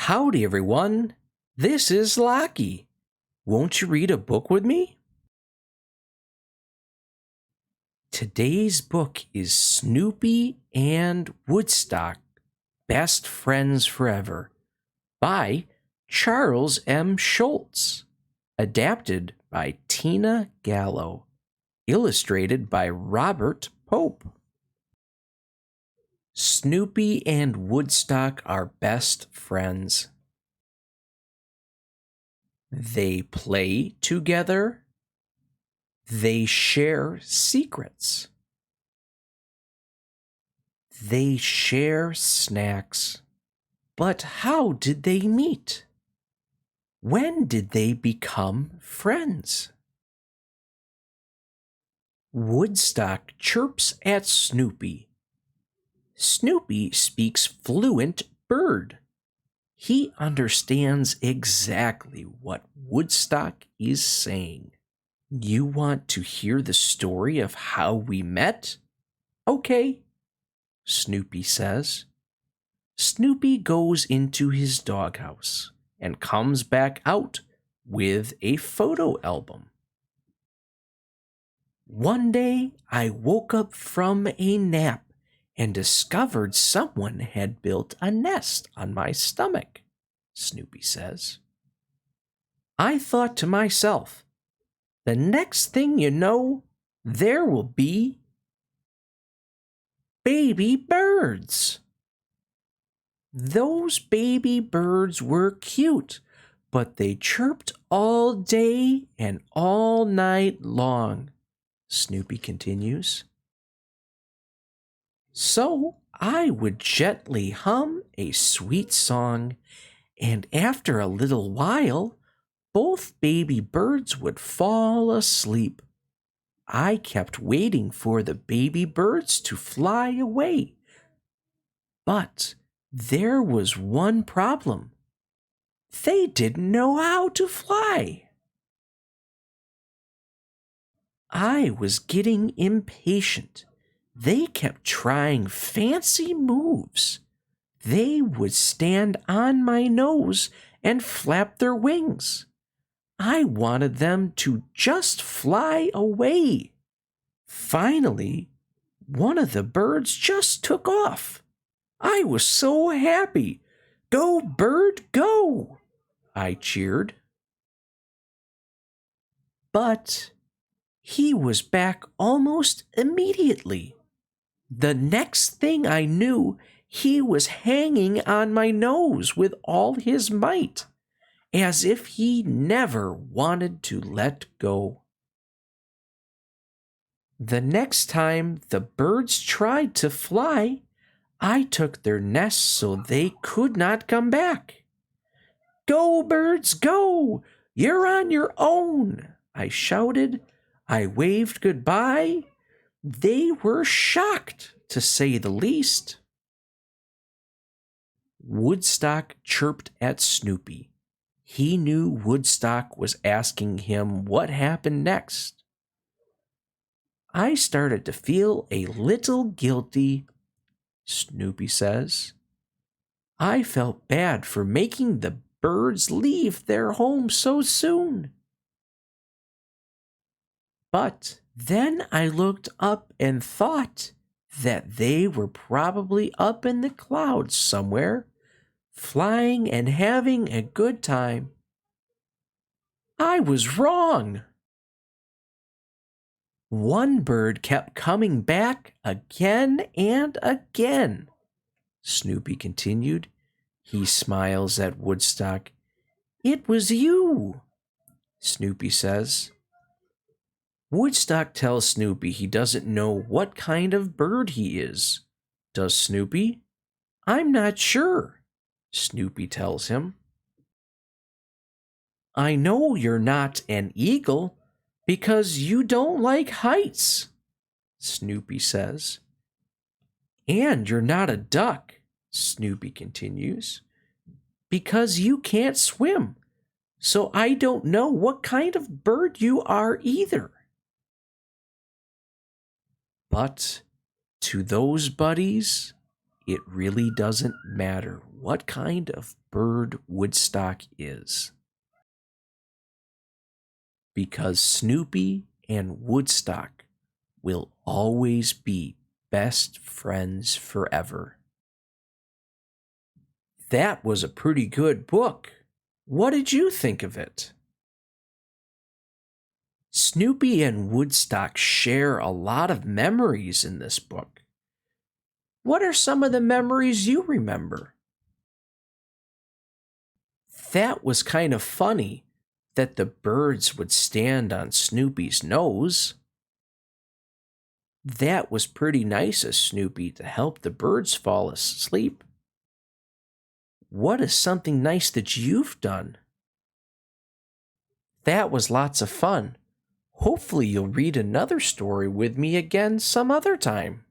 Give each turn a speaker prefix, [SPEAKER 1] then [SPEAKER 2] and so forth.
[SPEAKER 1] Howdy, everyone. This is Locky. Won't you read a book with me? Today's book is Snoopy and Woodstock, Best Friends Forever, by Charles M. Schulz, adapted by Tina Galo, illustrated by Robert Pope. Snoopy and Woodstock are best friends. They play together. They share secrets. They share snacks. But how did they meet? When did they become friends? Woodstock chirps at Snoopy. Snoopy speaks fluent bird. He understands exactly what Woodstock is saying. You want to hear the story of how we met? Okay, Snoopy says. Snoopy goes into his doghouse and comes back out with a photo album. One day, I woke up from a nap and discovered someone had built a nest on my stomach, Snoopy says. I thought to myself, the next thing you know, there will be baby birds. Those baby birds were cute, but they chirped all day and all night long, Snoopy continues. So I would gently hum a sweet song, and after a little while, both baby birds would fall asleep. I kept waiting for the baby birds to fly away. But there was one problem. They didn't know how to fly. I was getting impatient. They kept trying fancy moves. They would stand on my nose and flap their wings. I wanted them to just fly away. Finally, one of the birds just took off. I was so happy. Go, bird, go! I cheered. But he was back almost immediately. The next thing I knew, he was hanging on my nose with all his might, as if he never wanted to let go. The next time the birds tried to fly, I took their nests so they could not come back. Go, birds, go! You're on your own, I shouted. I waved goodbye. They were shocked, to say the least. Woodstock chirped at Snoopy. He knew Woodstock was asking him what happened next. I started to feel a little guilty, Snoopy says. I felt bad for making the birds leave their home so soon. But then I looked up and thought that they were probably up in the clouds somewhere, flying and having a good time. I was wrong. One bird kept coming back again and again, Snoopy continued. He smiles at Woodstock. It was you, Snoopy says. Woodstock tells Snoopy he doesn't know what kind of bird he is. Does Snoopy? I'm not sure, Snoopy tells him. I know you're not an eagle because you don't like heights, Snoopy says. And you're not a duck, Snoopy continues, because you can't swim. So I don't know what kind of bird you are either. But to those buddies, it really doesn't matter what kind of bird Woodstock is, because Snoopy and Woodstock will always be best friends forever. That was a pretty good book. What did you think of it? Snoopy and Woodstock share a lot of memories in this book. What are some of the memories you remember? That was kind of funny that the birds would stand on Snoopy's nose. That was pretty nice of Snoopy to help the birds fall asleep. What is something nice that you've done? That was lots of fun. Hopefully, you'll read another story with me again some other time.